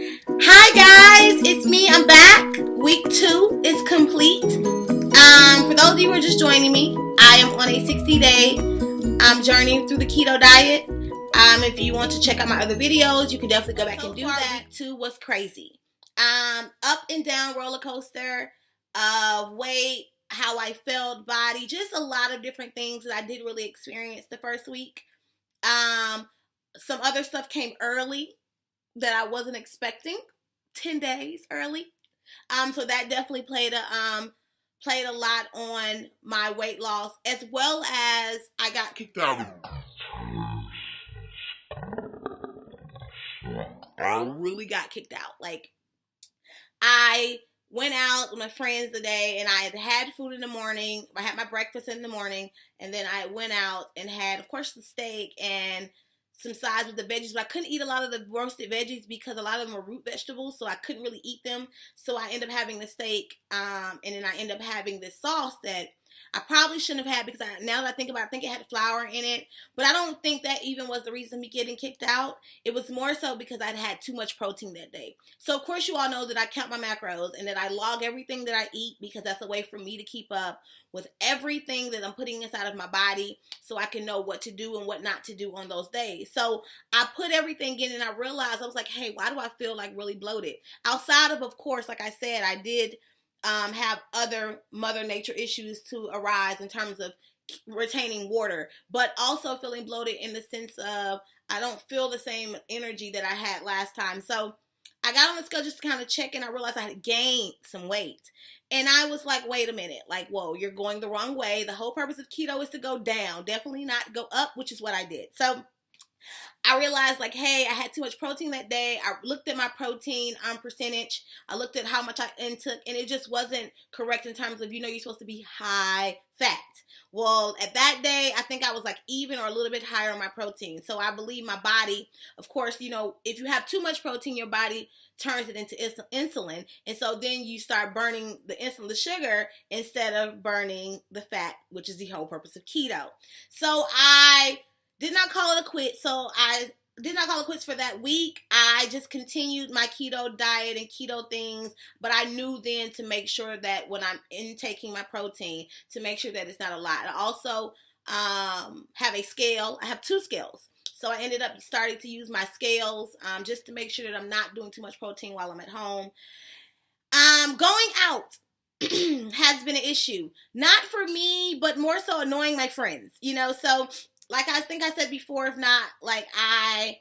Hi guys, it's me. I'm back. Week 2 is complete. For those of you who are just joining me, I am on a 60-day journey through the keto diet. If you want to check out my other videos, you can definitely go back and do that. Week 2 was crazy. Up and down roller coaster of weight, how I felt, body, just a lot of different things that I did really experience the first week. Some other stuff came early that I wasn't expecting, 10 days early. So that definitely played a lot on my weight loss, as well as I got kicked out. I really got kicked out. Like, I went out with my friends today, and I had food in the morning. I had my breakfast in the morning, and then I went out and had, of course, the steak and some sides with the veggies, but I couldn't eat a lot of the roasted veggies because a lot of them were root vegetables, so I couldn't really eat them. So I ended up having the steak, and then I ended up having this sauce that I probably shouldn't have had because now that I think about it, I think it had flour in it. But I don't think that even was the reason me getting kicked out. It was more so because I'd had too much protein that day. So, of course, you all know that I count my macros and that I log everything that I eat because that's a way for me to keep up with everything that I'm putting inside of my body so I can know what to do and what not to do on those days. So I put everything in and I realized, I was like, hey, why do I feel like really bloated? Outside of course, like I said, I did have other Mother Nature issues to arise in terms of retaining water, but also feeling bloated in the sense of I don't feel the same energy that I had last time. So I got on the scale just to kind of check, and I realized I had gained some weight. And I was like, wait a minute, like, whoa, you're going the wrong way. The whole purpose of keto is to go down, definitely not go up, which is what I did. So I realized, like, hey, I had too much protein that day. I looked at my protein percentage. I looked at how much I intook, and it just wasn't correct in terms of, you're supposed to be high fat. Well, at that day, I think I was like even or a little bit higher on my protein. So I believe my body, of course, if you have too much protein, your body turns it into insulin. And so then you start burning the insulin, the sugar, instead of burning the fat, which is the whole purpose of keto. So I did not call it a quit. So I did not call it quits for that week. I just continued my keto diet and keto things, but I knew then to make sure that when I'm intaking my protein, to make sure that it's not a lot. I also have a scale. I have 2 scales. So I ended up starting to use my scales just to make sure that I'm not doing too much protein while I'm at home. Going out has been an issue. Not for me, but more so annoying my friends, so like I think I said before, if not, like I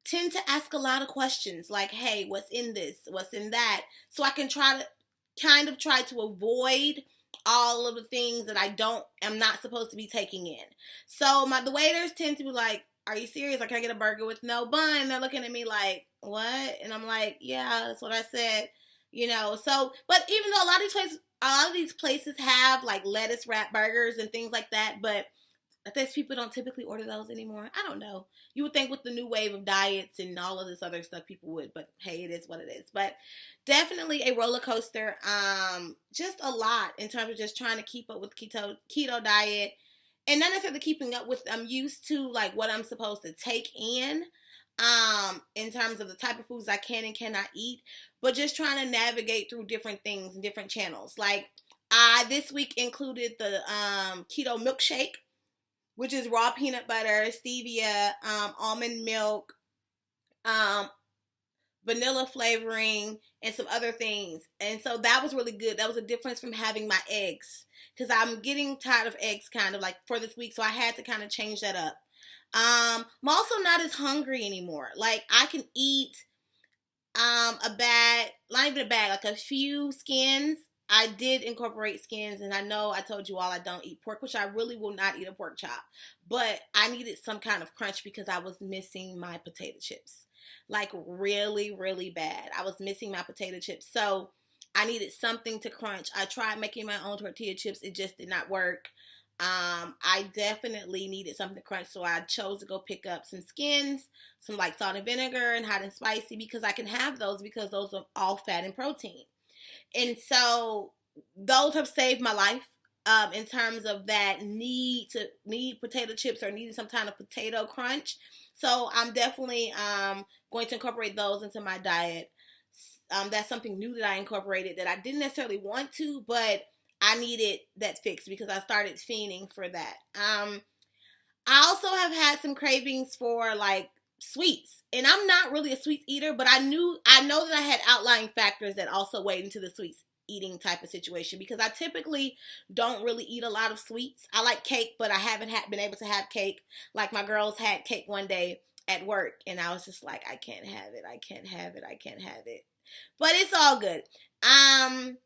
tend to ask a lot of questions like, hey, what's in this? What's in that? So I can try to avoid all of the things that am not supposed to be taking in. So the waiters tend to be like, are you serious? Like, can I get a burger with no bun? They're looking at me like, what? And I'm like, yeah, that's what I said. So, but even though a lot of these places have like lettuce wrap burgers and things like that, but I guess people don't typically order those anymore. I don't know. You would think with the new wave of diets and all of this other stuff, people would. But hey, it is what it is. But definitely a roller coaster. Just a lot in terms of just trying to keep up with keto diet, and not necessarily keeping up with. I'm used to like what I'm supposed to take in terms of the type of foods I can and cannot eat, but just trying to navigate through different things and different channels. Like I this week included the keto milkshake, which is raw peanut butter, stevia, almond milk, vanilla flavoring, and some other things. And so that was really good. That was a difference from having my eggs, because I'm getting tired of eggs kind of like for this week, so I had to kind of change that up. I'm also not as hungry anymore. Like I can eat a bag, not even a bag, like a few skins. I did incorporate skins, and I know I told you all I don't eat pork, which I really will not eat a pork chop. But I needed some kind of crunch because I was missing my potato chips. Like really, really bad. I was missing my potato chips. So I needed something to crunch. I tried making my own tortilla chips. It just did not work. I definitely needed something to crunch, so I chose to go pick up some skins, some like salt and vinegar and hot and spicy, because I can have those because those are all fat and protein. And so those have saved my life in terms of that need potato chips or needing some kind of potato crunch. So I'm definitely going to incorporate those into my diet. That's something new that I incorporated that I didn't necessarily want to, but I needed that fix because I started fiending for that. I also have had some cravings for like sweets, and I'm not really a sweets eater, but I know that I had outlying factors that also weighed into the sweets eating type of situation because I typically don't really eat a lot of sweets. I like cake, but I haven't been able to have cake. Like my girls had cake one day at work, and I was just like, I can't have it. I can't have it. I can't have it. But it's all good. And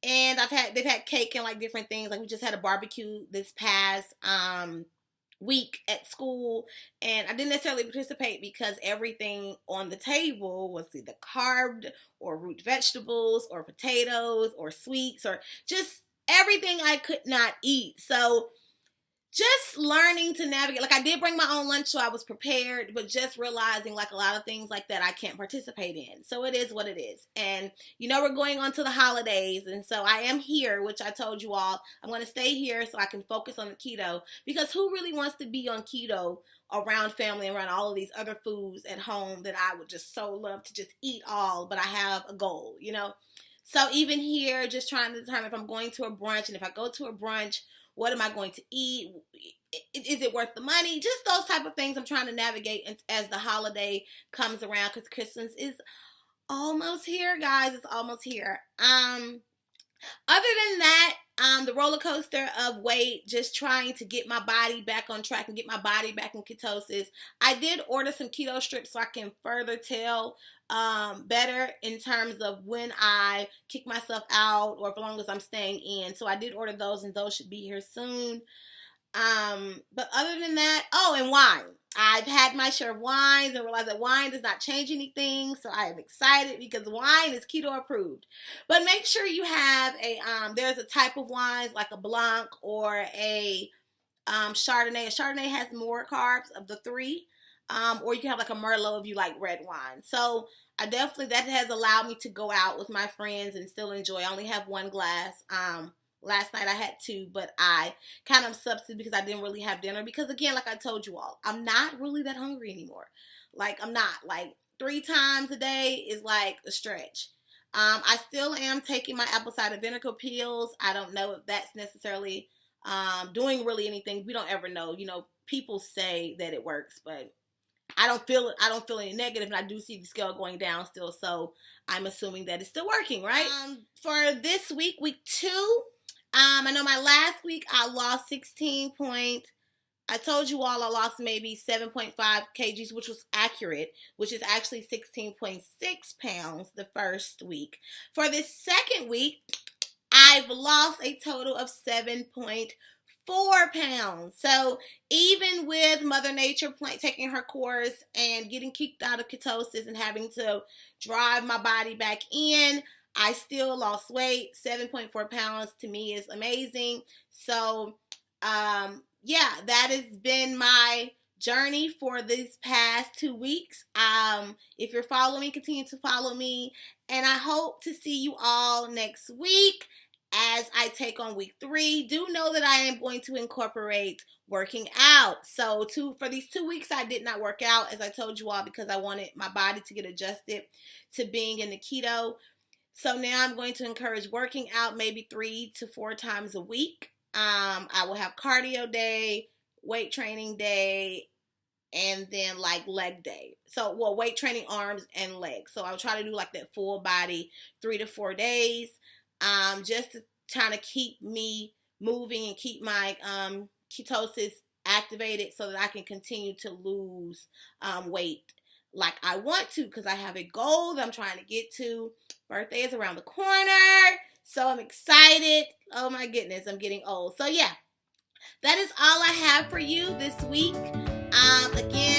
they've had cake and like different things. Like we just had a barbecue this past week at school, and I didn't necessarily participate because everything on the table was either carved or root vegetables or potatoes or sweets or just everything I could not eat. So just learning to navigate, like I did bring my own lunch so I was prepared, but just realizing like a lot of things like that I can't participate in. So it is what it is. And we're going on to the holidays, and so I am here, which I told you all I'm going to stay here so I can focus on the keto, because who really wants to be on keto around family, around all of these other foods at home that I would just so love to just eat all, but I have a goal, So even here, just trying to determine if I'm going to a brunch, and if I go to a brunch, what am I going to eat? Is it worth the money? Just those type of things I'm trying to navigate as the holiday comes around, because Christmas is almost here, guys. It's almost here. Other than that, the roller coaster of weight, just trying to get my body back on track and get my body back in ketosis. I did order some keto strips so I can further tell better in terms of when I kick myself out or as long as I'm staying in. So I did order those, and those should be here soon. But other than that, and wine. I've had my share of wines and realized that wine does not change anything. So I am excited because wine is keto approved. But make sure you have there's a type of wines like a Blanc or a Chardonnay. A Chardonnay has more carbs of the three. Or you can have like a Merlot if you like red wine. So that has allowed me to go out with my friends and still enjoy. I only have one glass. Last night I had two, but I kind of substituted because I didn't really have dinner. Because again, like I told you all, I'm not really that hungry anymore. Like I'm not. Like 3 times a day is like a stretch. I still am taking my apple cider vinegar pills. I don't know if that's necessarily doing really anything. We don't ever know. People say that it works, but I don't feel it. I don't feel any negative, and I do see the scale going down still. So I'm assuming that it's still working, right? For this week, week 2. I know my last week I lost I told you all I lost maybe 7.5 kgs, which was accurate, which is actually 16.6 pounds the first week. For this second week, I've lost a total of 7.4 pounds. So even with Mother Nature taking her course and getting kicked out of ketosis and having to drive my body back in, I still lost weight. 7.4 pounds to me is amazing. So, that has been my journey for these past 2 weeks. If you're following me, continue to follow me. And I hope to see you all next week as I take on week 3. Do know that I am going to incorporate working out. So for these 2 weeks, I did not work out, as I told you all, because I wanted my body to get adjusted to being in the keto. So now I'm going to encourage working out maybe 3 to 4 times a week. I will have cardio day, weight training day, and then like leg day. So, weight training arms and legs. So I'll try to do like that full body 3 to 4 days, just to kind of keep me moving and keep my ketosis activated so that I can continue to lose weight like I want to, because I have a goal that I'm trying to get to. Birthday is around the corner, so I'm excited. Oh my goodness, I'm getting old. So yeah, that is all I have for you this week. Again,